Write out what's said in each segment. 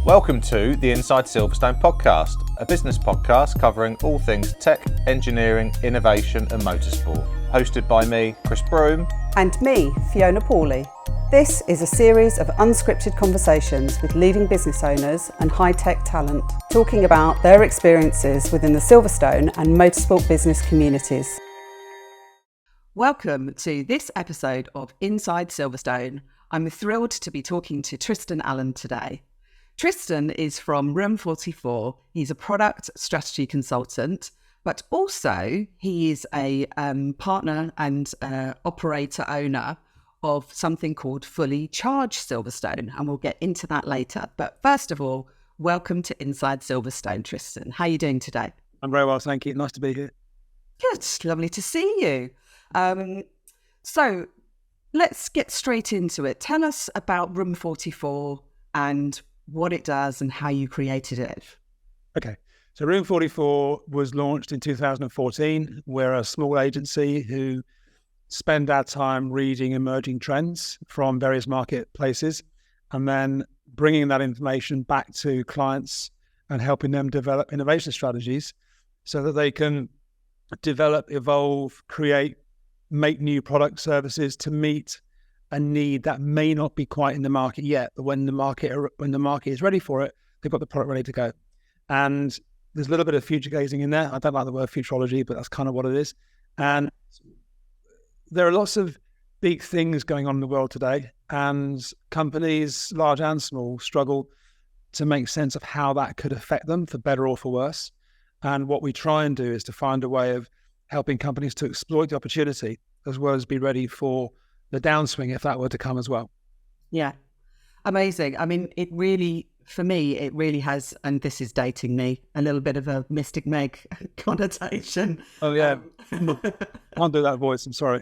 Welcome to the Inside Silverstone podcast, a business podcast covering all things tech, engineering, innovation and motorsport. Hosted by me, Chris Broome. And me, Fiona Pawley. This is a series of unscripted conversations with leading business owners and high-tech talent, talking about their experiences within the Silverstone and motorsport business communities. Welcome to this episode of Inside Silverstone. I'm thrilled to be talking to Tristan Allen today. Tristan is from Room 44. He's a product strategy consultant, but also he is a partner and operator owner of something called Fully Charged Silverstone, and we'll get into that later. But first of all, welcome to Inside Silverstone, Tristan. How are you doing today? I'm very well, thank you. Nice to be here. Good, lovely to see you. So let's get straight into it. Tell us about Room 44 and what it does and how you created it. Okay, so Room 44 was launched in 2014. We're a small agency who spend our time reading emerging trends from various marketplaces and then bringing that information back to clients and helping them develop innovation strategies so that they can develop, evolve, create, make new product services to meet a need that may not be quite in the market yet, but when the market is ready for it, they've got the product ready to go. And there's a little bit of future gazing in there. I don't like the word futurology, but that's kind of what it is. And there are lots of big things going on in the world today, and companies, large and small, struggle to make sense of how that could affect them for better or for worse. And what we try and do is to find a way of helping companies to exploit the opportunity as well as be ready for the downswing if that were to come as well. Yeah, amazing. I mean, it really, for me, it really has, and this is dating me, a little bit of a Mystic Meg connotation. Oh yeah, can't do that voice, I'm sorry.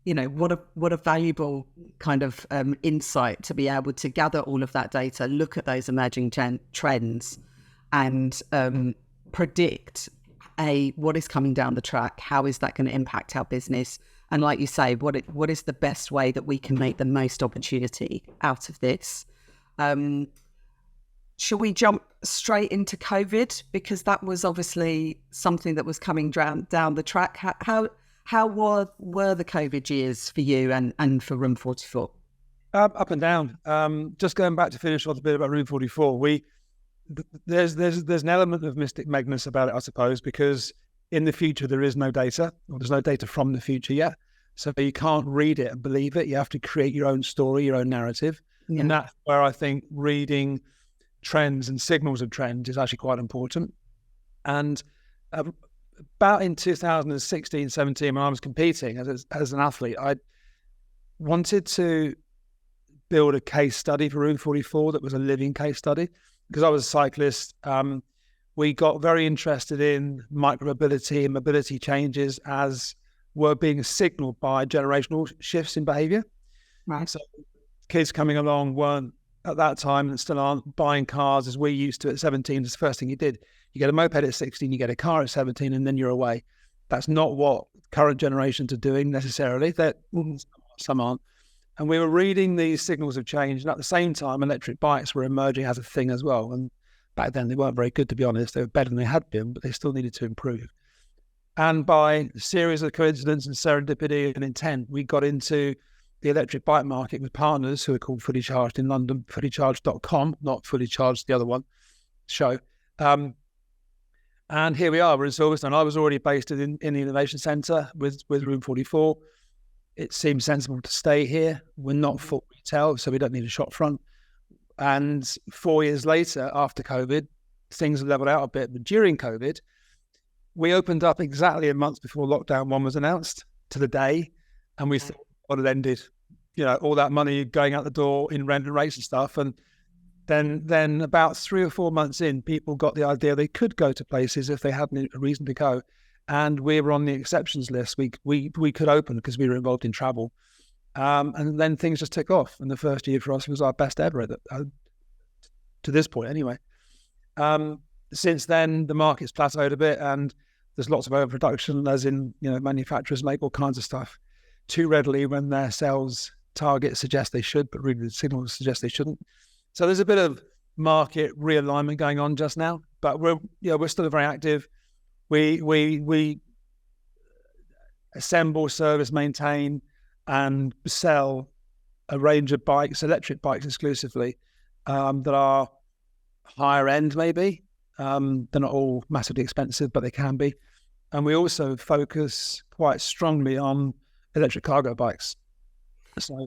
You know, what a valuable kind of insight to be able to gather all of that data, look at those emerging trends and predict what is coming down the track, how is that going to impact our business, and like you say, what is the best way that we can make the most opportunity out of this. Shall we jump straight into COVID, because that was obviously something that was coming down the track? How were the COVID years for you and for Room 44? Up and down. Just going back to finish off a bit about Room 44, there's an element of Mystic Magnus about it, I suppose, because in the future there is no data, or there's no data from the future yet. So you can't read it and believe it. You have to create your own story, your own narrative. Yeah. And that's where I think reading trends and signals of trends is actually quite important. And about in 2016, 17, when I was competing as an athlete, I wanted to build a case study for Room 44 that was a living case study. Because I was a cyclist, we got very interested in micromobility and mobility changes as were being signaled by generational shifts in behaviour. Right. So kids coming along weren't, at that time, and still aren't, buying cars as we used to at 17. It's the first thing you did. You get a moped at 16, you get a car at 17, and then you're away. That's not what current generations are doing necessarily. Some aren't. And we were reading these signals of change, and at the same time, electric bikes were emerging as a thing as well. And back then, they weren't very good, to be honest. They were better than they had been, but they still needed to improve. And by a series of coincidence and serendipity and intent, we got into the electric bike market with partners who are called Fully Charged in London, fullycharged.com, not Fully Charged, the other one, show. And here we are, we're in Silverstone. I was already based in the Innovation Centre with Room 44. It seemed sensible to stay here. We're not full retail, so we don't need a shop front. And 4 years later, after COVID, things have leveled out a bit. But during COVID, we opened up exactly a month before lockdown 1 was announced to the day. And we thought it had ended, all that money going out the door in rent and rates and stuff. And then about 3 or 4 months in, people got the idea they could go to places if they had a reason to go. And we were on the exceptions list. We could open because we were involved in travel. And then things just took off. And the first year for us was our best ever to this point anyway. Since then, the market's plateaued a bit and there's lots of overproduction, as in, manufacturers make all kinds of stuff too readily when their sales targets suggest they should, but really the signals suggest they shouldn't. So there's a bit of market realignment going on just now, but we're still very active. We assemble, service, maintain, and sell a range of bikes, electric bikes exclusively, that are higher end maybe. They're not all massively expensive, but they can be. And we also focus quite strongly on electric cargo bikes. So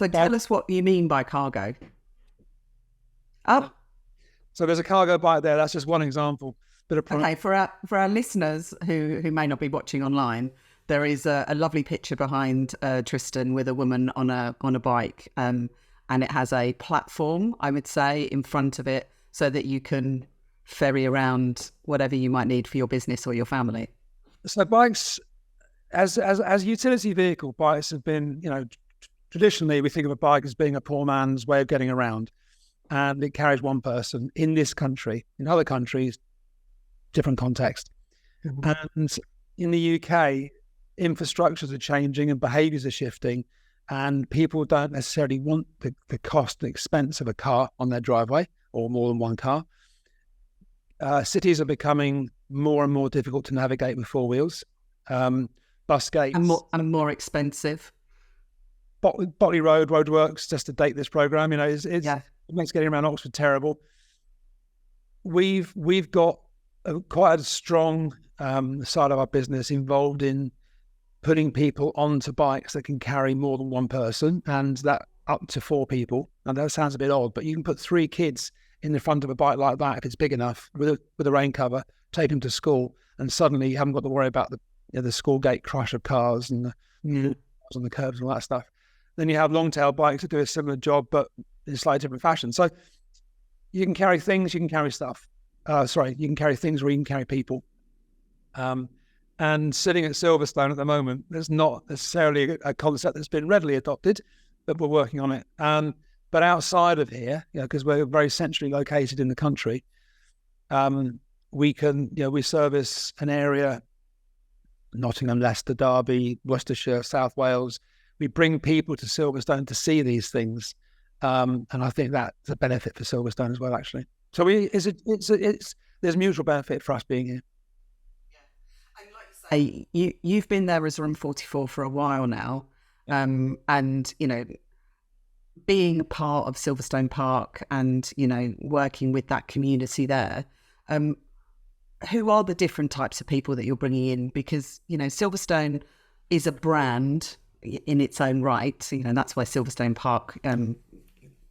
tell us what you mean by cargo. Oh, so there's a cargo bike there. That's just one example. Okay, for our listeners who may not be watching online, there is a lovely picture behind Tristan with a woman on a bike, and it has a platform, I would say, in front of it, so that you can ferry around whatever you might need for your business or your family. So bikes, as utility vehicle, bikes have been, traditionally we think of a bike as being a poor man's way of getting around, and it carries one person in this country. In other countries, different context. Mm-hmm. And in the UK, infrastructures are changing and behaviours are shifting, and people don't necessarily want the cost and expense of a car on their driveway or more than one car. Cities are becoming more and more difficult to navigate with four wheels. Bus gates and more expensive. Botley Road roadworks, just to date this program, it makes getting around Oxford terrible. We've got quite a strong side of our business involved in putting people onto bikes that can carry more than one person, and that up to four people. And that sounds a bit odd, but you can put 3 kids in the front of a bike like that if it's big enough, with a rain cover, take them to school, and suddenly you haven't got to worry about the school gate crush of cars and the on the curbs and all that stuff. Then you have long tail bikes that do a similar job, but in a slightly different fashion. So you can carry things, you can carry stuff. You can carry things, or you can carry people. And sitting at Silverstone at the moment, there's not necessarily a concept that's been readily adopted, but we're working on it. But outside of here, because we're very centrally located in the country, we service an area, Nottingham, Leicester, Derby, Worcestershire, South Wales. We bring people to Silverstone to see these things, and I think that's a benefit for Silverstone as well, actually. So there's mutual benefit for us being here. And like you say, you've been there as Room 44 for a while now, and being a part of Silverstone Park and working with that community there. Who are the different types of people that you're bringing in? Because Silverstone is a brand in its own right. That's why Silverstone Park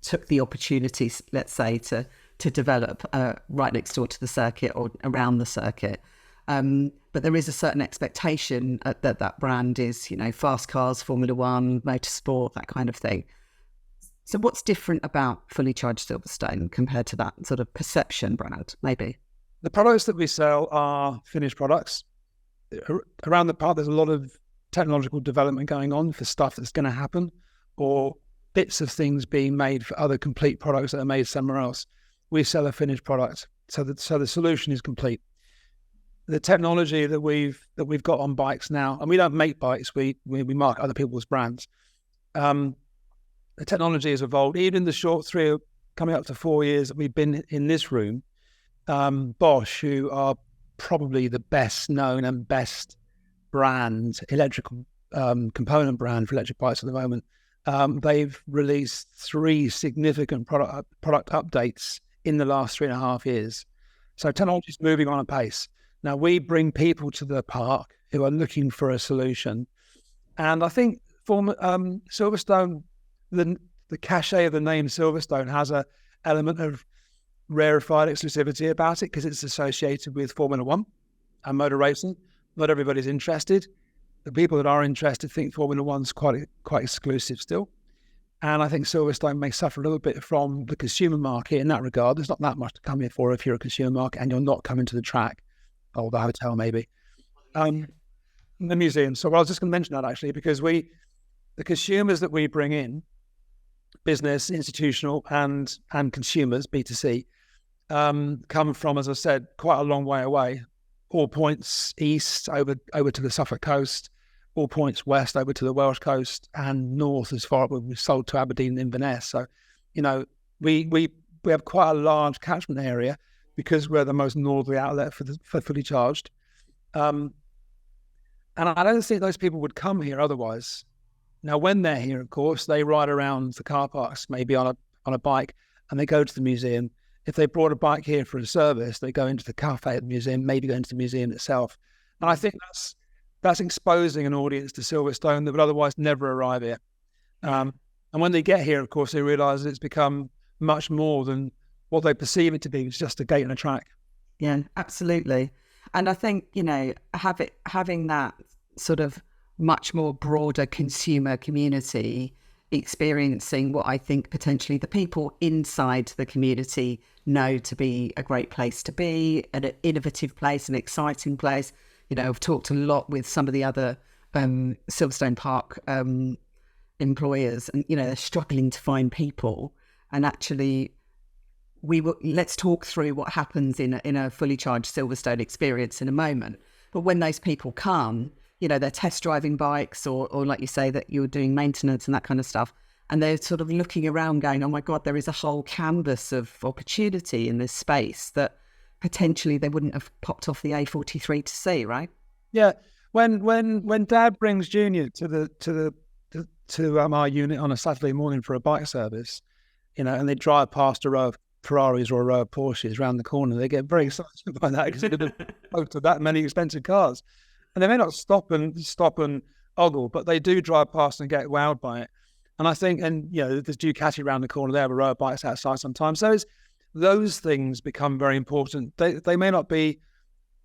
took the opportunity, let's say, to develop right next door to the circuit or around the circuit. But there is a certain expectation that brand is, fast cars, Formula One, motorsport, that kind of thing. So what's different about Fully Charged Silverstone compared to that sort of perception brand, maybe? The products that we sell are finished products. Around the park, there's a lot of technological development going on for stuff that's going to happen, or bits of things being made for other complete products that are made somewhere else. We sell a finished product, so the solution is complete. The technology that we've got on bikes now, and we don't make bikes, we market other people's brands. The technology has evolved. Even in the short 3, coming up to 4 years that we've been in this room, Bosch, who are probably the best known and best brand, electrical component brand for electric bikes at the moment, they've released 3 significant product updates in the last 3.5 years. So technology is moving on a pace. Now we bring people to the park who are looking for a solution, and I think Silverstone, the cachet of the name Silverstone has a element of rarefied exclusivity about it because it's associated with Formula One and motor racing. Not everybody's interested. The people that are interested think Formula One's quite exclusive still. And I think Silverstone may suffer a little bit from the consumer market in that regard. There's not that much to come here for if you're a consumer market and you're not coming to the track or the hotel maybe. The museum. So I was just going to mention that actually, because the consumers that we bring in, business, institutional and consumers, B2C, come from, as I said, quite a long way away, all points east over to the Suffolk coast, all points west over to the Welsh coast and north as far as we've sold to Aberdeen and Inverness. So, we have quite a large catchment area because we're the most northerly outlet for Fully Charged. And I don't think those people would come here otherwise. Now, when they're here, of course, they ride around the car parks, maybe on a bike, and they go to the museum. If they brought a bike here for a service, they go into the cafe at the museum, maybe go into the museum itself. And I think that's exposing an audience to Silverstone that would otherwise never arrive here. And when they get here, of course, they realise that it's become much more than what they perceive it to be. It's just a gate and a track. Yeah, absolutely. And I think, having that sort of much more broader consumer community experiencing what I think potentially the people inside the community know to be a great place to be, an innovative place, an exciting place. I've talked a lot with some of the other Silverstone Park employers, and they're struggling to find people. And actually, let's talk through what happens in a fully charged Silverstone experience in a moment. But when those people come, they're test driving bikes, or like you say, that you're doing maintenance and that kind of stuff, and they're sort of looking around going, oh my God, there is a whole canvas of opportunity in this space that potentially they wouldn't have popped off the A43 to see, right? Yeah. When Dad brings Junior to our unit on a Saturday morning for a bike service, and they drive past a row of Ferraris or a row of Porsches around the corner, they get very excited by that because they didn't go to that many expensive cars. And they may not stop and ogle, but they do drive past and get wowed by it. And I think, there's Ducati around the corner. They have a row of bikes outside sometimes. So those things become very important. They may not be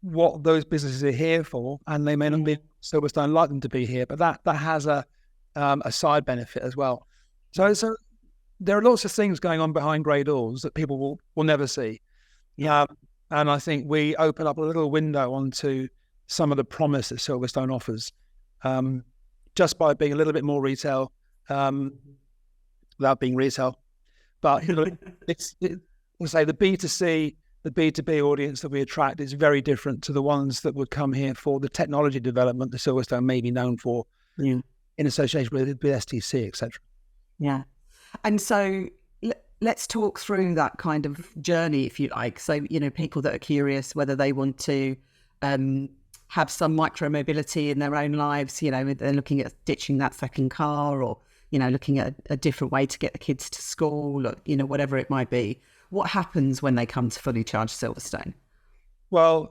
what those businesses are here for, and they may not be Silverstone like them to be here, but that has a side benefit as well. So there are lots of things going on behind grey doors that people will never see. And I think we open up a little window onto some of the promise that Silverstone offers, just by being a little bit more retail, without being retail. But we'll say the B2C, the B2B audience that we attract is very different to the ones that would come here for the technology development that Silverstone may be known for in association with STC, etc. Yeah. And so let's talk through that kind of journey, if you like. So, people that are curious whether they want to have some micromobility in their own lives, they're looking at ditching that second car, or, looking at a different way to get the kids to school, or, whatever it might be. What happens when they come to Fully Charged Silverstone? Well,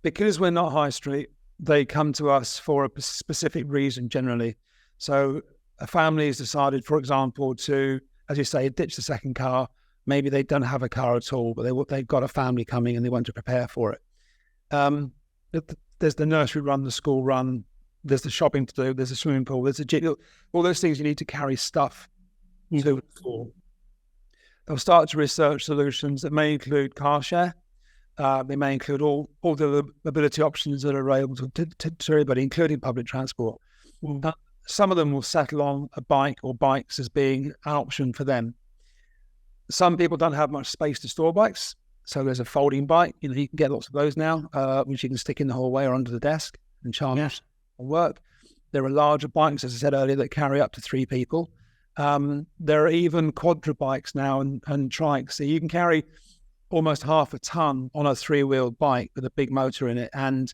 because we're not high street, they come to us for a specific reason generally. So a family has decided, for example, to, as you say, ditch the second car. Maybe they don't have a car at all, but they've got a family coming and they want to prepare for it. There's the nursery run, the school run, there's the shopping to do, there's a swimming pool, there's a gym, all those things you need to carry stuff to for. They'll start to research solutions that may include car share. They may include all the mobility options that are available to everybody, including public transport. Some of them will settle on a bike or bikes as being an option for them. Some people don't have much space to store bikes. So there's a folding bike. You can get lots of those now, which you can stick in the hallway or under the desk and charge or work. There are larger bikes, as I said earlier, that carry up to 3 people. There are even quadra bikes now and trikes. So you can carry almost half a ton on a 3-wheeled bike with a big motor in it. And,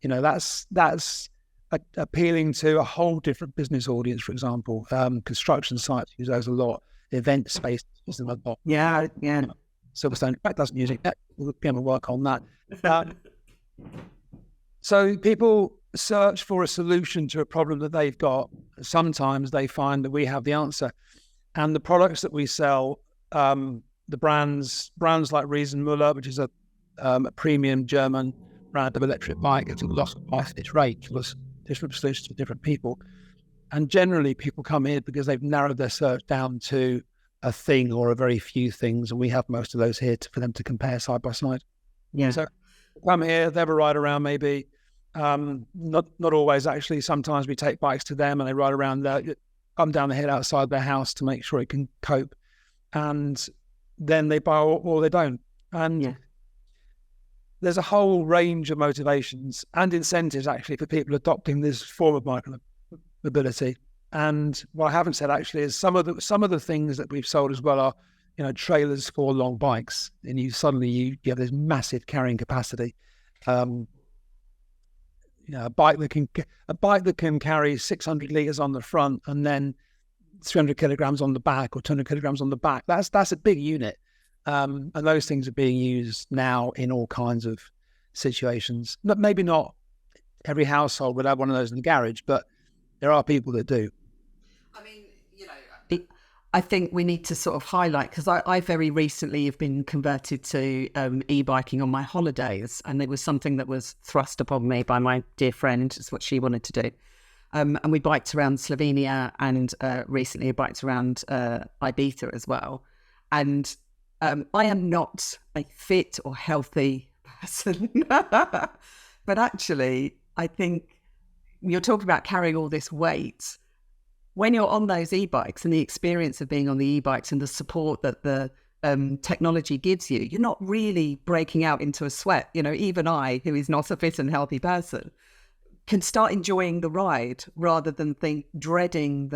that's appealing to a whole different business audience, for example. Construction sites use those a lot. Event space use them a lot. Yeah. Silverstone, in fact, doesn't use it. We'll be able to work on that. So people search for a solution to a problem that they've got. Sometimes they find that we have the answer. And the products that we sell, the brands like Riesenmüller, which is a premium German brand of electric bike, it's a lot of price, its range, plus different solutions for different people. And generally people come here because they've narrowed their search down to a thing or a very few things, and we have most of those here for them to compare side by side. Yeah. So come here, they have a ride around maybe. Not always actually. Sometimes we take bikes to them and they ride around come down the hill outside their house to make sure it can cope. And then they buy or they don't. And there's a whole range of motivations and incentives actually for people adopting this form of micromobility. And what I haven't said actually is some of the things that we've sold as well are, trailers for long bikes, and you have this massive carrying capacity. A bike that can carry 600 liters on the front and then 300 kilograms on the back or 200 kilograms on the back. That's a big unit. And those things are being used now in all kinds of situations. Maybe not every household would have one of those in the garage, but there are people that do. I mean, I think we need to sort of highlight, because I very recently have been converted to e-biking on my holidays, and it was something that was thrust upon me by my dear friend. It's what she wanted to do. And we biked around Slovenia, and recently I biked around Ibiza as well. And I am not a fit or healthy person, but actually I think you're talking about carrying all this weight. When you're on those e-bikes and the experience of being on the e-bikes and the support that the technology gives you, you're not really breaking out into a sweat. Even I, who is not a fit and healthy person, can start enjoying the ride rather than dreading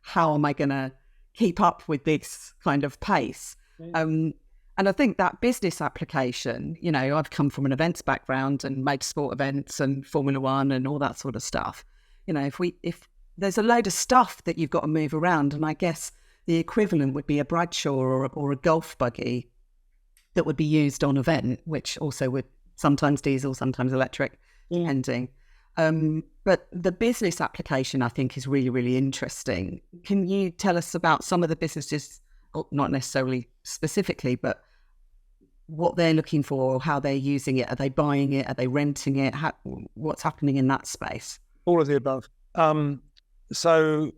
how am I going to keep up with this kind of pace. And I think that business application, I've come from an events background and motorsport events and Formula One and all that sort of stuff. If there's a load of stuff that you've got to move around, and I guess the equivalent would be a Bradshaw or a golf buggy that would be used on event, which also would sometimes diesel, sometimes electric, depending. But the business application, I think, is really, really interesting. Can you tell us about some of the businesses, not necessarily specifically, but what they're looking for, or how they're using it? Are they buying it? Are they renting it? What's happening in that space? All of the above. So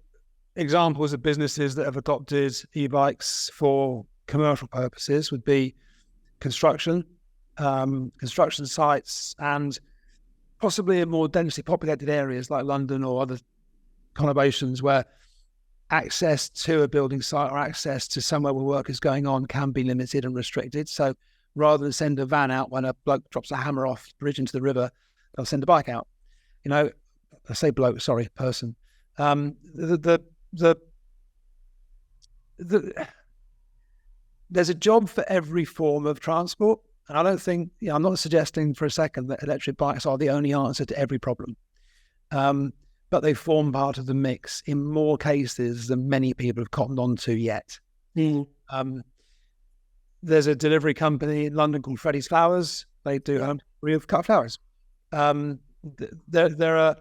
examples of businesses that have adopted e-bikes for commercial purposes would be construction sites, and possibly in more densely populated areas like London or other conurbations where access to a building site or access to somewhere where work is going on can be limited and restricted. So rather than send a van out when a bloke drops a hammer off the bridge into the river, they'll send a bike out. I say bloke, sorry, person. There's a job for every form of transport. And I don't think, I'm not suggesting for a second that electric bikes are the only answer to every problem. But they form part of the mix in more cases than many people have cottoned on to yet. There's a delivery company in London called Freddy's Flowers. They do home delivery of cut flowers. There are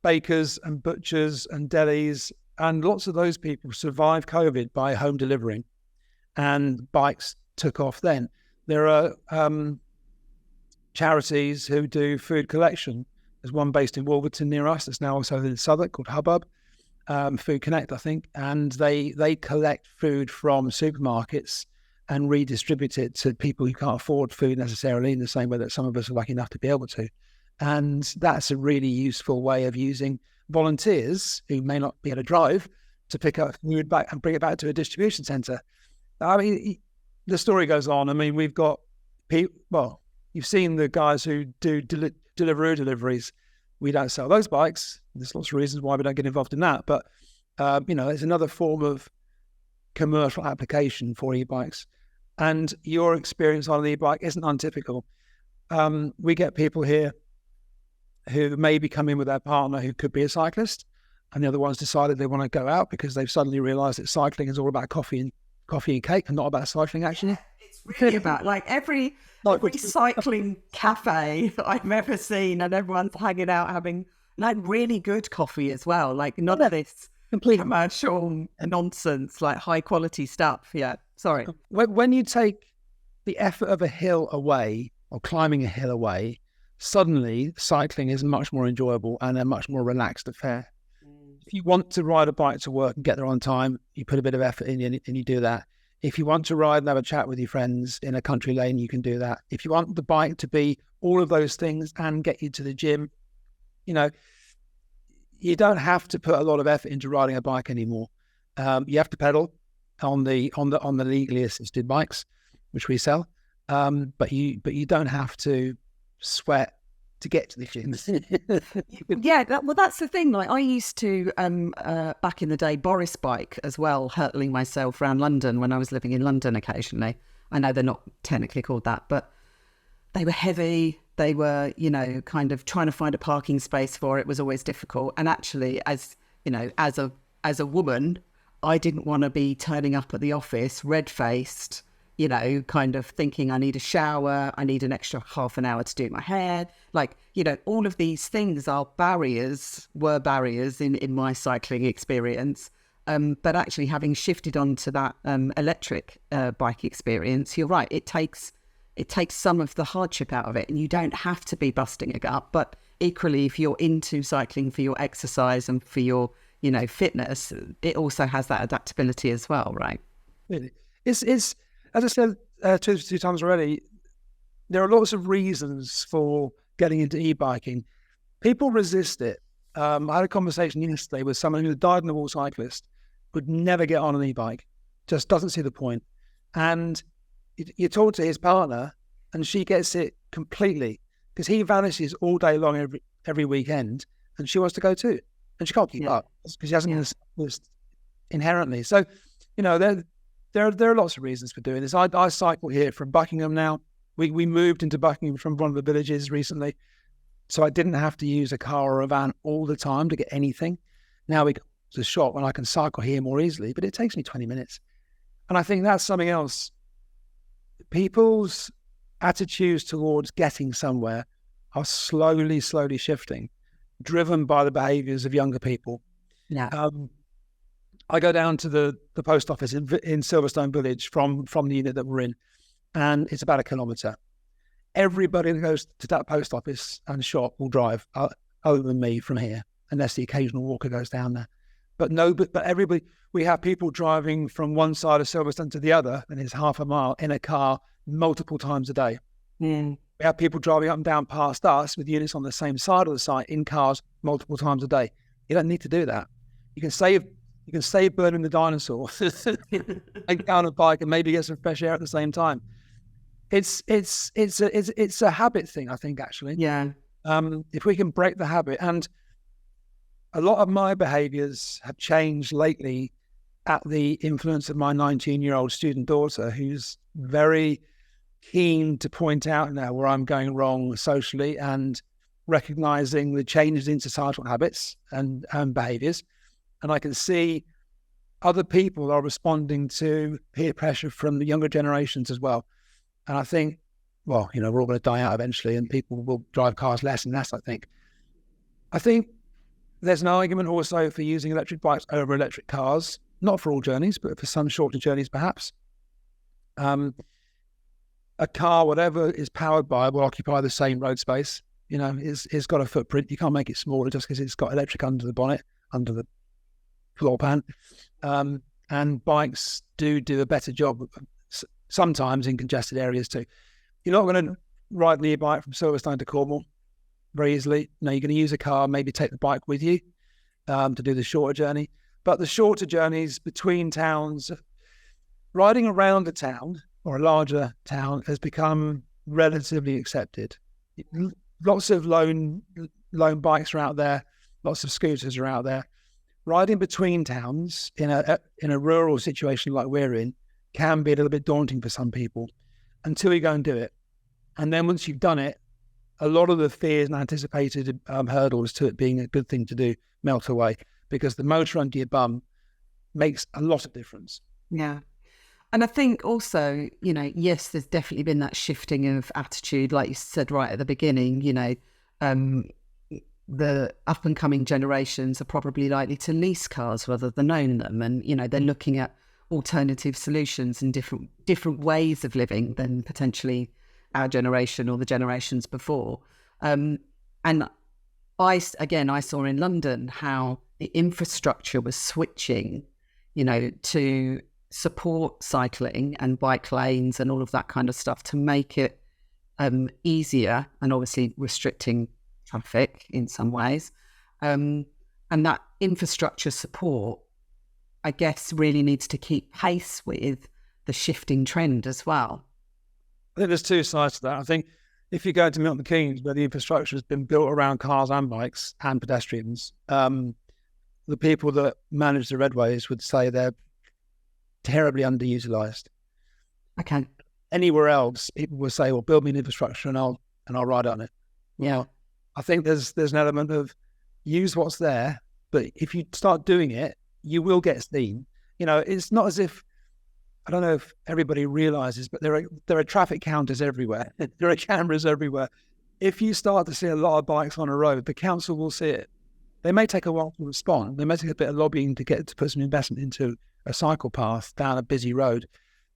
bakers and butchers and delis, and lots of those people survived COVID by home delivering, and bikes took off then. There are charities who do food collection. There's one based in Wolverton near us that's now also in Southwark called Hubbub, Food Connect, I think, and they collect food from supermarkets and redistribute it to people who can't afford food necessarily, in the same way that some of us are lucky enough to be able to. And that's a really useful way of using volunteers who may not be able to drive to pick up food back and bring it back to a distribution centre. I mean, the story goes on. I mean, we've got people, you've seen the guys who do Deliveroo deliveries. We don't sell those bikes. There's lots of reasons why we don't get involved in that. But, there's another form of commercial application for e-bikes. And your experience on an e-bike isn't untypical. We get people here who maybe come in with their partner who could be a cyclist, and the other one's decided they want to go out because they've suddenly realised that cycling is all about coffee and cake and not about cycling, actually. It's really about every cycling cafe I've ever seen, and everyone's hanging out having really good coffee as well. None of this complete commercial nonsense, high quality stuff. Yeah, sorry. When you take the effort of a hill away or climbing a hill away, suddenly cycling is much more enjoyable and a much more relaxed affair. If you want to ride a bike to work and get there on time, you put a bit of effort in and you do that. If you want to ride and have a chat with your friends in a country lane, you can do that. If you want the bike to be all of those things and get you to the gym, you don't have to put a lot of effort into riding a bike anymore. You have to pedal on the legally assisted bikes, which we sell, but you don't have to sweat to get to the gym. Yeah, that's the thing. Like I used to, back in the day, Boris bike as well, hurtling myself around London when I was living in London occasionally. I know they're not technically called that, but they were heavy. They were, kind of trying to find a parking space for it was always difficult. And actually, as a woman, I didn't want to be turning up at the office red-faced, kind of thinking I need a shower, I need an extra half an hour to do my hair. Like, all of these things were barriers in my cycling experience. But actually having shifted onto that electric bike experience, you're right, it takes some of the hardship out of it, and you don't have to be busting a gut. But equally, if you're into cycling for your exercise and for your, fitness, it also has that adaptability as well, right? It's as I said two times already, there are lots of reasons for getting into e-biking. People resist it. I had a conversation yesterday with someone who's a dyed-in-the-wool cyclist, would never get on an e-bike, just doesn't see the point. And you talk to his partner and she gets it completely, because he vanishes all day long every weekend, and she wants to go too. And she can't keep up because she hasn't this inherently. So, there are lots of reasons for doing this. I cycle here from Buckingham now. We moved into Buckingham from one of the villages recently, so I didn't have to use a car or a van all the time to get anything. Now we go to the shop and I can cycle here more easily, but it takes me 20 minutes. And I think that's something else. People's attitudes towards getting somewhere are slowly shifting, driven by the behaviours of younger people. Yeah. I go down to the post office in Silverstone Village from the unit that we're in, and it's about 1 kilometre. Everybody that goes to that post office and shop will drive, other than me from here, unless the occasional walker goes down there. But everybody, we have people driving from one side of Silverstone to the other, and it's half a mile in a car multiple times a day. Mm. We have people driving up and down past us with units on the same side of the site in cars multiple times a day. You don't need to do that. You can save burning the dinosaur, take down a bike, and maybe get some fresh air at the same time. It's a habit thing, I think, actually. Yeah. If we can break the habit, and a lot of my behaviours have changed lately at the influence of my 19-year-old student daughter, who's very keen to point out now where I'm going wrong socially and recognising the changes in societal habits and behaviours. And I can see other people are responding to peer pressure from the younger generations as well. And I think, we're all going to die out eventually, and people will drive cars less and less, I think. I think there's an argument also for using electric bikes over electric cars, not for all journeys, but for some shorter journeys perhaps. A car, whatever is powered by, will occupy the same road space. It's got a footprint. You can't make it smaller just because it's got electric under the bonnet, under the floor pan. And bikes do a better job sometimes in congested areas too. You're not going to ride an e-bike from Silverstone to Cornwall very easily. No, you're going to use a car, maybe take the bike with you to do the shorter journey. But the shorter journeys between towns, riding around a town or a larger town has become relatively accepted. Lots of lone bikes are out there, lots of scooters are out there. Riding between towns in a rural situation like we're in can be a little bit daunting for some people until you go and do it. And then once you've done it, a lot of the fears and anticipated hurdles to it being a good thing to do melt away, because the motor under your bum makes a lot of difference. Yeah. And I think also, yes, there's definitely been that shifting of attitude, like you said right at the beginning. The up and coming generations are probably likely to lease cars rather than own them, and they're looking at alternative solutions and different ways of living than potentially our generation or the generations before. And I saw in London how the infrastructure was switching, to support cycling and bike lanes and all of that kind of stuff to make it easier, and obviously restricting traffic in some ways. And that infrastructure support, I guess, really needs to keep pace with the shifting trend as well. I think there's two sides to that. I think if you go to Milton Keynes, where the infrastructure has been built around cars and bikes and pedestrians, the people that manage the redways would say they're terribly underutilized. Okay. Anywhere else, people will say, "Well, build me an infrastructure and I'll ride on it." Yeah. I think there's an element of use what's there, but if you start doing it, you will get seen. It's not as if, I don't know if everybody realizes, but there are traffic counters everywhere. There are cameras everywhere. If you start to see a lot of bikes on a road, the council will see it. They may take a while to respond. They may take a bit of lobbying to put some investment into a cycle path down a busy road,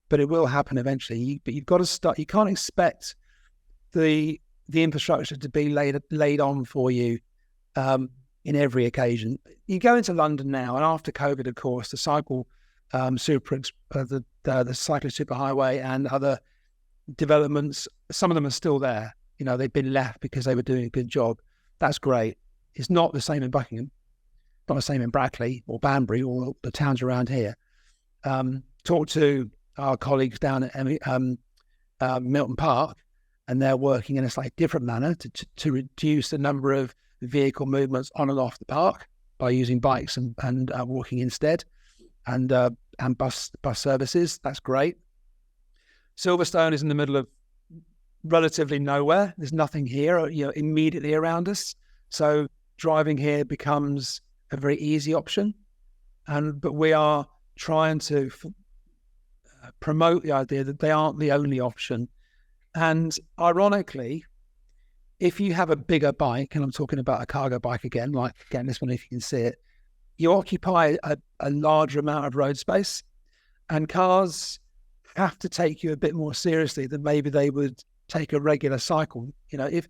but it will happen eventually. But you've got to start. You can't expect the infrastructure to be laid on for you in every occasion. You go into London now, and after COVID, of course, the cycle the cyclist superhighway and other developments, some of them are still there. They've been left because they were doing a good job. That's great. It's not the same in Buckingham, not the same in Brackley or Banbury or the towns around here. Talk to our colleagues down at Milton Park, and they're working in a slightly different manner to reduce the number of vehicle movements on and off the park by using bikes and walking instead, and bus services. That's great. Silverstone is in the middle of relatively nowhere. There's nothing here, immediately around us. So driving here becomes a very easy option. But we are trying to promote the idea that they aren't the only option. And ironically, if you have a bigger bike, and I'm talking about a cargo bike again, this one, if you can see it, you occupy a larger amount of road space, and cars have to take you a bit more seriously than maybe they would take a regular cycle. If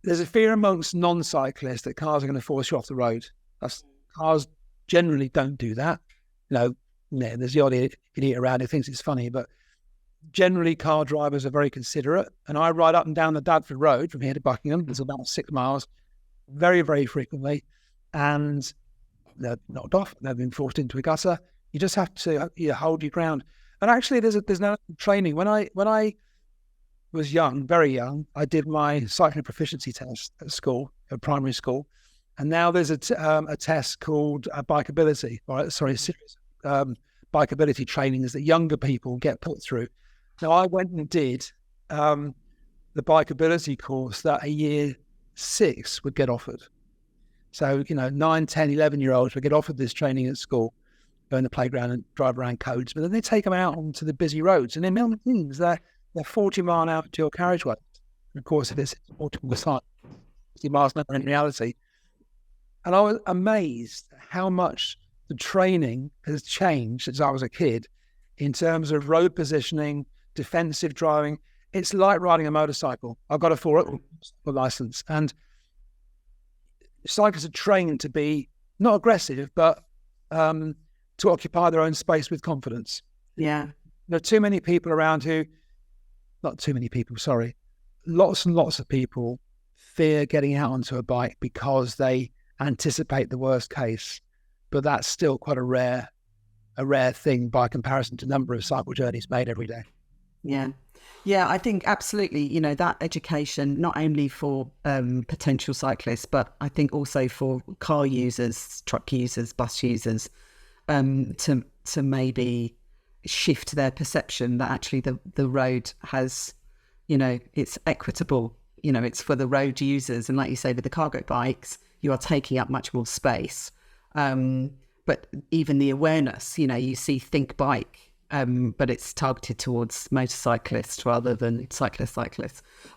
there's a fear amongst non-cyclists that cars are going to force you off the road, cars generally don't do that. There's the odd idiot around who thinks it's funny, but generally car drivers are very considerate. And I ride up and down the Dadford Road from here to Buckingham. It's about 6 miles, very, very frequently. And they're knocked off. They've been forced into a gutter. You just have to hold your ground. And actually, there's no training. When I was young, very young, I did my cycling proficiency test at school, at primary school. And now there's a test called bikeability, bikeability trainings that younger people get put through. Now, I went and did the bikeability course that a year 6 would get offered. So, 9, 10, 11-year-olds would get offered this training at school, go in the playground and drive around codes, but then they take them out onto the busy roads. And in Milton Keynes, they're 40 mile an hour dual carriageway. Of course, it is 40 miles an hour in reality. And I was amazed how much the training has changed since I was a kid in terms of road positioning, defensive driving. It's like riding a motorcycle. I've got a 4 license, and cyclists are trained to be not aggressive, but to occupy their own space with confidence. Yeah. There are too many people around lots and lots of people fear getting out onto a bike because they anticipate the worst case. But that's still quite a rare thing by comparison to the number of cycle journeys made every day. Yeah. Yeah, I think absolutely, that education, not only for potential cyclists, but I think also for car users, truck users, bus users, to maybe shift their perception that actually the road has, it's equitable, it's for the road users. And like you say, with the cargo bikes, you are taking up much more space. But even the awareness, you see Think Bike, but it's targeted towards motorcyclists rather than cyclists.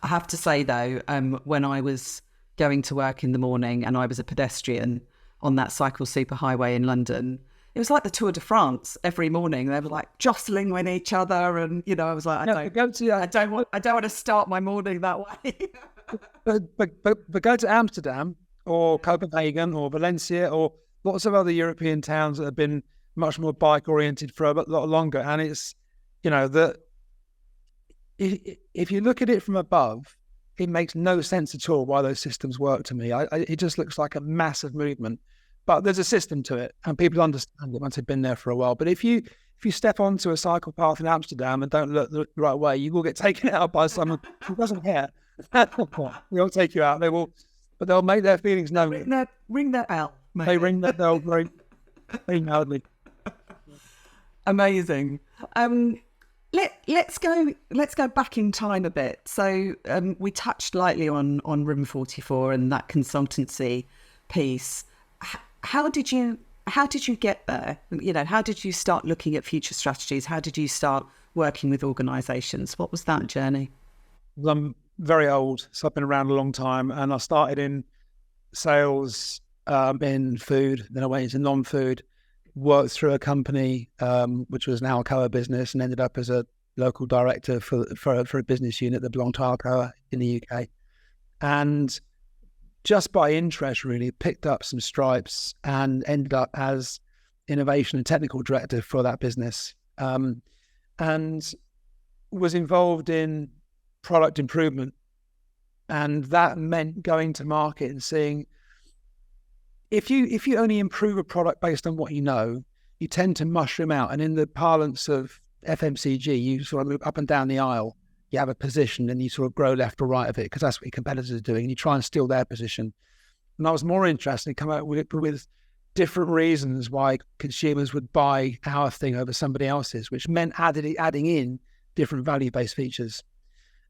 I have to say though, when I was going to work in the morning and I was a pedestrian on that cycle superhighway in London, it was like the Tour de France. Every morning they were like jostling with each other, and I was like, I don't want to start my morning that way. but go to Amsterdam or Copenhagen or Valencia or lots of other European towns that have been much more bike oriented for a lot longer, and it's that if you look at it from above, it makes no sense at all why those systems work to me. It just looks like a massive movement. But there's a system to it, and people understand it once they've been there for a while. But if you if you step onto a cycle path in Amsterdam and don't look the right way, you will get taken out by someone who doesn't care. They'll take you out. But they'll make their feelings known. Ring that bell. Mate. They ring that bell very loudly. Amazing. Let's go back in time a bit. So we touched lightly on Room 44 and that consultancy piece. How did you get there? How did you start looking at future strategies? How did you start working with organisations? What was that journey? I'm very old, so I've been around a long time, and I started in sales in food. Then I went into non-food, worked through a company which was an Alcoa business, and ended up as a local director for a business unit that belonged to Alcoa in the UK. And just by interest, really, picked up some stripes and ended up as innovation and technical director for that business, and was involved in product improvement. And that meant going to market and seeing, if you only improve a product based on what you know, you tend to mushroom out. And in the parlance of FMCG, you sort of move up and down the aisle. You have a position and you sort of grow left or right of it, because that's what your competitors are doing. And you try and steal their position. And I was more interested in coming up with different reasons why consumers would buy our thing over somebody else's, which meant adding in different value-based features.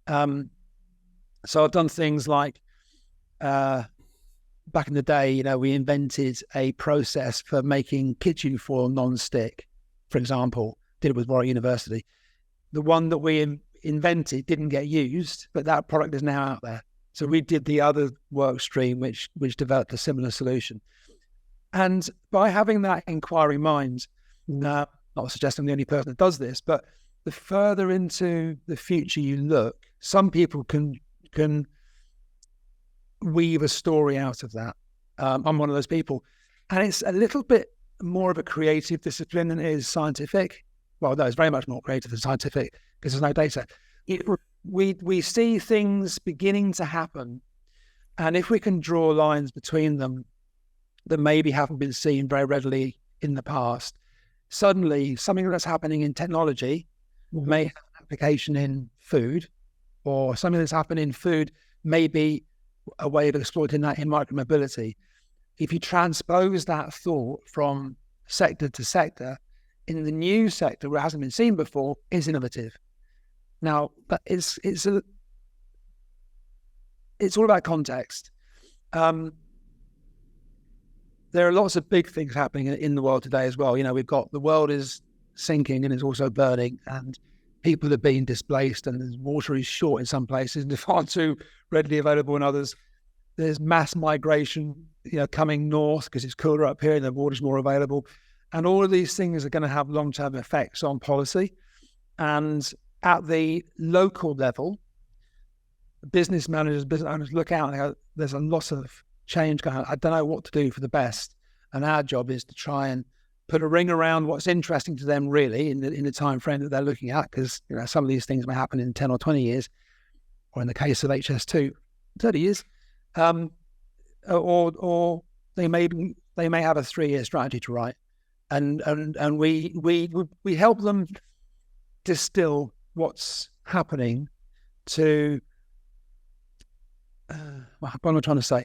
So I've done things like, back in the day, we invented a process for making kitchen foil non-stick, for example. Did it with Warwick University. The one that we invented didn't get used, but that product is now out there. So we did the other work stream, which developed a similar solution. And by having that inquiry mind, not suggesting I'm the only person that does this, but the further into the future you look, some people can weave a story out of that. I'm one of those people. And it's a little bit more of a creative discipline than it is scientific. Well, no, it's very much more creative than scientific because there's no data. We see things beginning to happen. And if we can draw lines between them that maybe haven't been seen very readily in the past, suddenly something that's happening in technology may have an application in food, or something that's happened in food may be a way of exploiting that in micromobility. If you transpose that thought from sector to sector, in the new sector where it hasn't been seen before, is innovative. Now, but it's all about context. There are lots of big things happening in the world today as well. We've got the world is sinking and it's also burning, and people are being displaced, and the water is short in some places and far too readily available in others. There's mass migration, coming north because it's cooler up here and the water's more available. And all of these things are going to have long-term effects on policy. And at the local level, business managers, business owners look out and go, there's a lot of change going on. I don't know what to do for the best. And our job is to try and put a ring around what's interesting to them really in the time frame that they're looking at, because some of these things may happen in 10 or 20 years, or in the case of HS2, 30 years, or they may have a 3-year strategy to write, and we help them distill what's happening to what am I trying to say?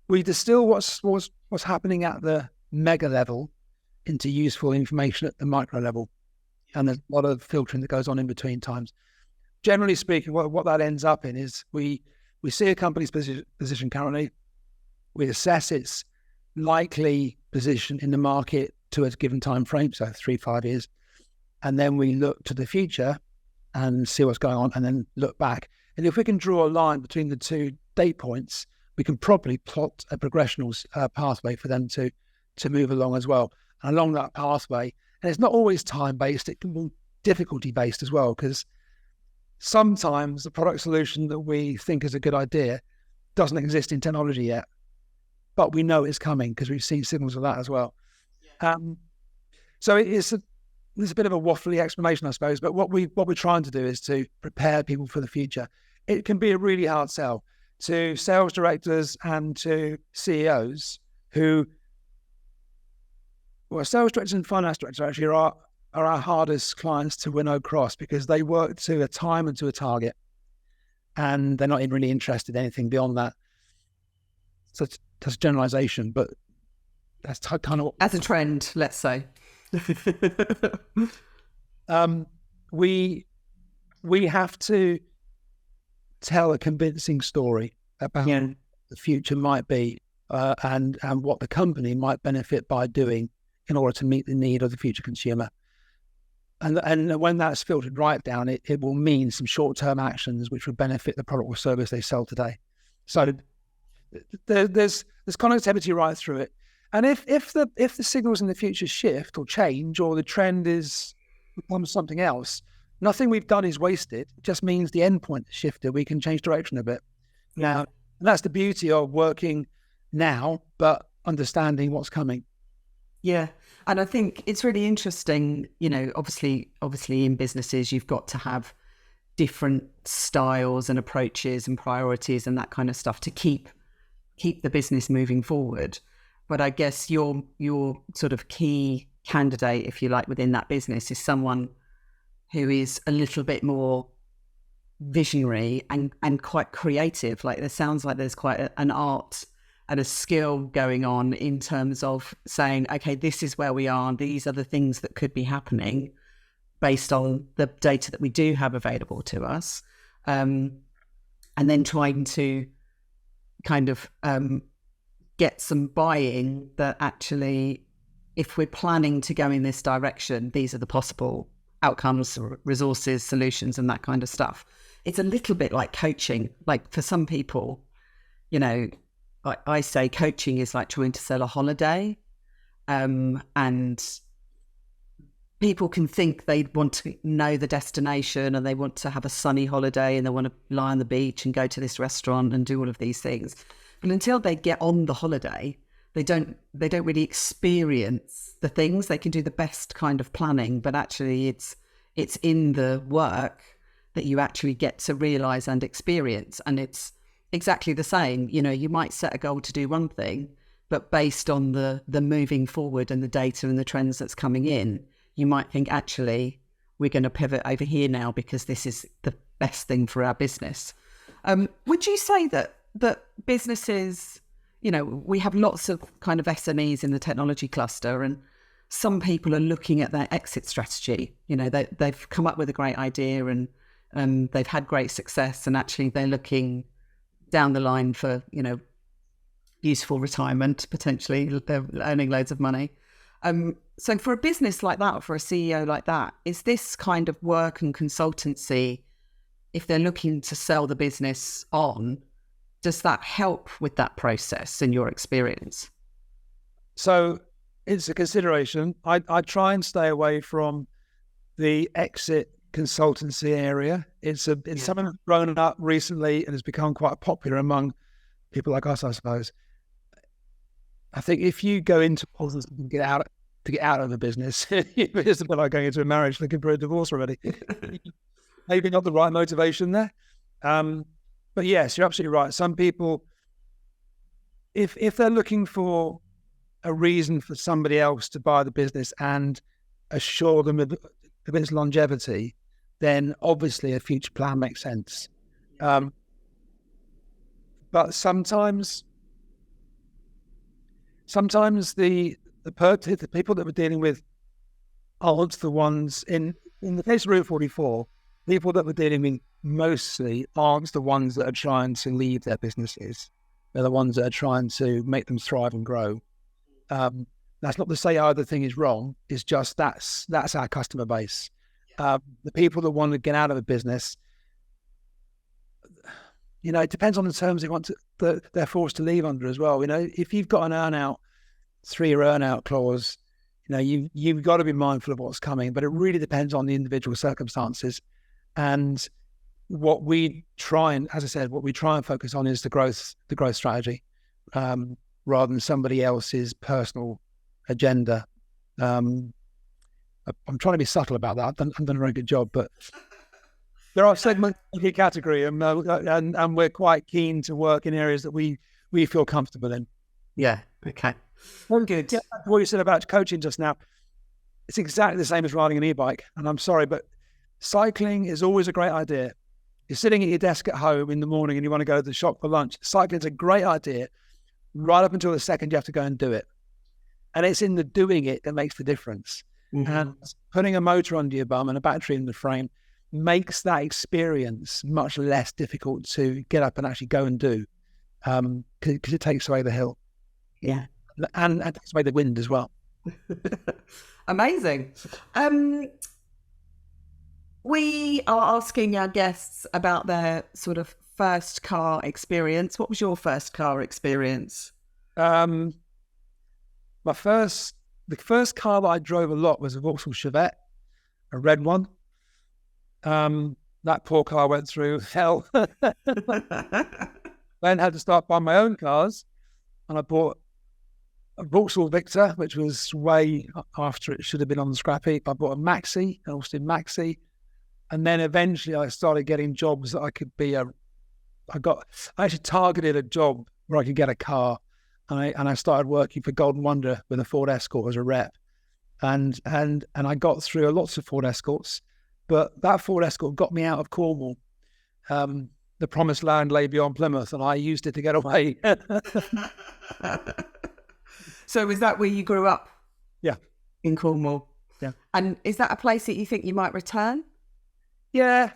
We distill what's happening at the mega level into useful information at the micro level. And there's a lot of filtering that goes on in between times. Generally speaking, what that ends up in is we see a company's position currently, we assess its likely position in the market to a given time frame, so 3-5 years, and then we look to the future and see what's going on, and then look back. And if we can draw a line between the two date points, we can probably plot a progressional pathway for them to move along as well. And along that pathway, and it's not always time-based, it can be difficulty-based as well, because sometimes the product solution that we think is a good idea doesn't exist in technology yet, but we know it's coming because we've seen signals of that as well. Yeah. So it's a bit of a waffly explanation, I suppose, but what we're trying to do is to prepare people for the future. It can be a really hard sell to sales directors and to CEOs who, well, sales directors and finance directors actually are our hardest clients to win across because they work to a time and to a target, and they're not even really interested in anything beyond that. So that's a generalization, but that's kind of as a trend, let's say. We have to tell a convincing story about what the future might be, and what the company might benefit by doing in order to meet the need of the future consumer. And when that's filtered right down, it will mean some short-term actions which will benefit the product or service they sell today. So there's connectivity right through it. And if the signals in the future shift or change, or the trend becomes something else, nothing we've done is wasted. It just means the endpoint has shifted. We can change direction a bit. Yeah. And that's the beauty of working now, but understanding what's coming. Yeah. And I think it's really interesting, obviously in businesses, you've got to have different styles and approaches and priorities and that kind of stuff to keep the business moving forward. But I guess your sort of key candidate, if you like, within that business is someone who is a little bit more visionary and quite creative. Like, there sounds like there's quite an art and a skill going on in terms of saying, okay, this is where we are. These are the things that could be happening based on the data that we do have available to us. And then trying to kind of get some buy-in that actually, if we're planning to go in this direction, these are the possible outcomes, resources, solutions, and that kind of stuff. It's a little bit like coaching. Like, for some people, I say coaching is like trying to sell a holiday. And people can think they want to know the destination and they want to have a sunny holiday and they want to lie on the beach and go to this restaurant and do all of these things. But until they get on the holiday, they don't really experience the things. They can do the best kind of planning, but actually it's in the work that you actually get to realize and experience. And it's exactly the same. You might set a goal to do one thing, but based on the moving forward and the data and the trends that's coming in, you might think, actually, we're going to pivot over here now because this is the best thing for our business. Would you say that businesses, we have lots of kind of SMEs in the technology cluster, and some people are looking at their exit strategy. They've come up with a great idea and they've had great success, and actually they're looking down the line for, useful retirement, potentially. They're earning loads of money. So for a business like that, or for a CEO like that, is this kind of work and consultancy, if they're looking to sell the business on, does that help with that process in your experience? So it's a consideration. I try and stay away from the exit consultancy area. It's something that's grown up recently and has become quite popular among people like us, I suppose. I think if you go into politics and get out of the business, it's a bit like going into a marriage looking for a divorce already. Maybe not the right motivation there. But yes, you're absolutely right. Some people, if they're looking for a reason for somebody else to buy the business and assure them of its longevity, then obviously a future plan makes sense. But sometimes the people that we're dealing with aren't the ones, in the case of Route 44, people that we're dealing with mostly aren't the ones that are trying to leave their businesses. They're the ones that are trying to make them thrive and grow. That's not to say either thing is wrong. It's just that's our customer base. The people that want to get out of a business, it depends on the terms they want to, they're forced to leave under as well. If you've got an 3-year earn-out clause, you've got to be mindful of what's coming, but it really depends on the individual circumstances. And what we try and focus on is the growth strategy, rather than somebody else's personal agenda. I'm trying to be subtle about that. I've done a very good job, but there are segments in the category, and we're quite keen to work in areas that we feel comfortable in. Yeah. Okay. Good. Yeah, what you said about coaching just now. it's exactly the same as riding an e-bike. And I'm sorry, but cycling is always a great idea. You're sitting at your desk at home in the morning and you want to go to the shop for lunch. Cycling is a great idea right up until the second you have to go and do it. And it's in the doing it that makes the difference. Mm-hmm. And putting a motor under your bum and a battery in the frame makes that experience much less difficult to get up and actually go and do, because it takes away the hill. Yeah. And takes away the wind as well. Amazing. We are asking our guests about their sort of first car experience. What was your first car experience? The first car that I drove a lot was a Vauxhall Chevette, a red one. That poor car went through hell. Then had to start buying my own cars, and I bought a Vauxhall Victor, which was way after it should have been on the scrap heap. I bought a Maxi, an Austin Maxi, and then eventually I started getting jobs that I could be I actually targeted a job where I could get a car, and I started working for Golden Wonder with a Ford Escort as a rep, and I got through lots of Ford Escorts, but that Ford Escort got me out of Cornwall. The promised land lay beyond Plymouth, and I used it to get away. So was that where you grew up? Yeah. In Cornwall? Yeah. And is that a place that you think you might return? Yeah.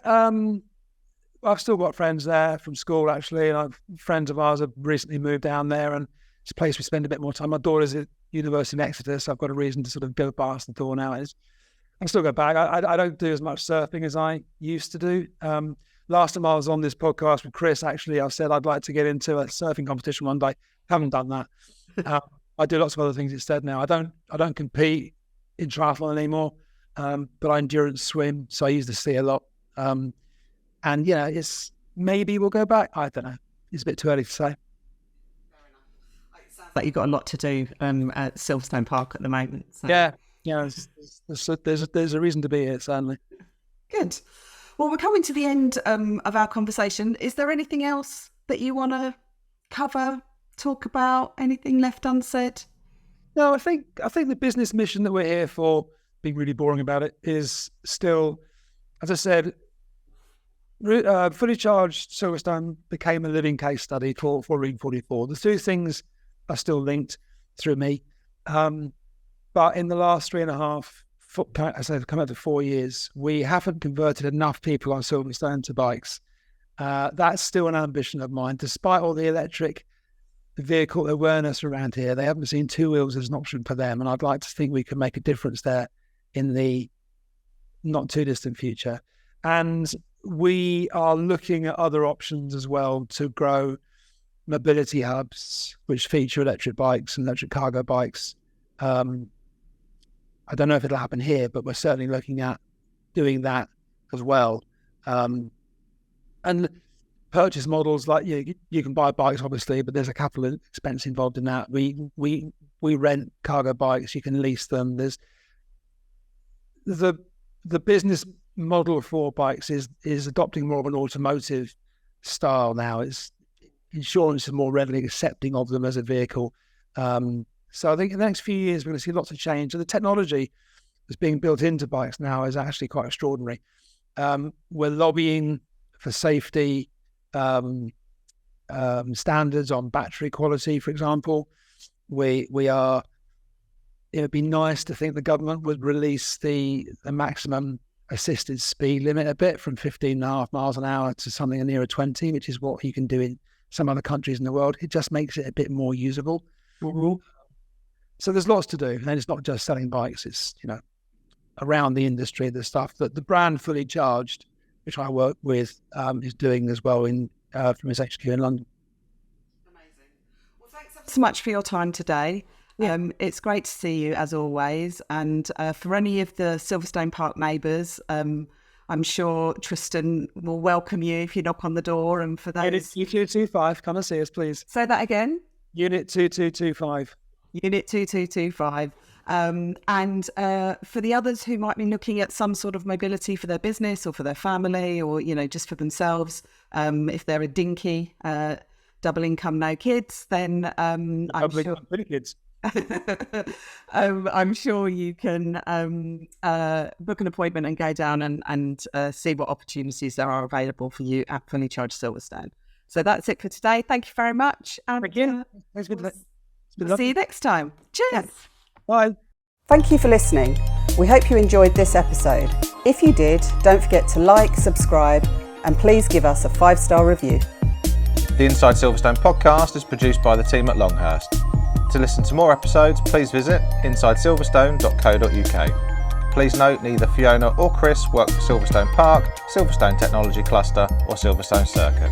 I've still got friends there from school, actually, and friends of ours have recently moved down there, and it's a place we spend a bit more time. My daughter's at university in Exeter, so I've got a reason to sort of go past the door now. I still go back. I don't do as much surfing as I used to do. Last time I was on this podcast with Chris, actually, I said I'd like to get into a surfing competition one day. Haven't done that. I do lots of other things instead now. I don't compete in triathlon anymore, but I endurance swim, so I use the sea a lot. And yeah, it's maybe we'll go back. I don't know. It's a bit too early to say. Fair enough. It sounds like you've got a lot to do at Silverstone Park at the moment. So. Yeah. There's a reason to be here, certainly. Good. Well, we're coming to the end of our conversation. Is there anything else that you want to cover, talk about, anything left unsaid? No, I think the business mission that we're here for, being really boring about it, is still, as I said, Fully Charged Silverstone became a living case study for Room 44. The two things are still linked through me. But in the last 3.5, as I've come up to 4 years, we haven't converted enough people on Silverstone to bikes. That's still an ambition of mine, despite all the electric vehicle awareness around here. They haven't seen two wheels as an option for them, and I'd like to think we can make a difference there in the not too distant future. And we are looking at other options as well to grow mobility hubs, which feature electric bikes and electric cargo bikes. I don't know if it'll happen here, but we're certainly looking at doing that as well. And purchase models, like you can buy bikes, obviously, but there's a capital expense involved in that. We rent cargo bikes. You can lease them. There's the business model for bikes is adopting more of an automotive style now. It's insurance is more readily accepting of them as a vehicle. So I think in the next few years, we're going to see lots of change. And the technology that's being built into bikes now is actually quite extraordinary. We're lobbying for safety standards on battery quality, for example. We are. It would be nice to think the government would release the maximum assisted speed limit a bit from 15.5 miles an hour to something nearer 20, which is what you can do in some other countries in the world. It just makes it a bit more usable. Mm-hmm. So there's lots to do, and it's not just selling bikes. It's around the industry, the stuff that the brand Fully Charged, which I work with, is doing as well from its HQ in London. Amazing. Well, thanks so much for your time today. It's great to see you as always. And for any of the Silverstone Park neighbours, I'm sure Tristan will welcome you if you knock on the door. And for those... Unit 2225, come and see us, please. Say that again. Unit 2225. Unit 2225. And for the others who might be looking at some sort of mobility for their business or for their family or, just for themselves, if they're a dinky, double income, no kids, then I'm sure... Kids. I'm sure you can book an appointment and go down and see what opportunities there are available for you at Fully Charged Silverstone. So that's it for today. Thank you very much. And Again, see you next time. Cheers. Yes. Bye. Thank you for listening. We hope you enjoyed this episode. If you did, don't forget to like, subscribe, and please give us a 5-star review. The Inside Silverstone podcast is produced by the team at Longhurst. To listen to more episodes, please visit insidesilverstone.co.uk. Please note neither Fiona or Chris work for Silverstone Park, Silverstone Technology Cluster or Silverstone Circuit.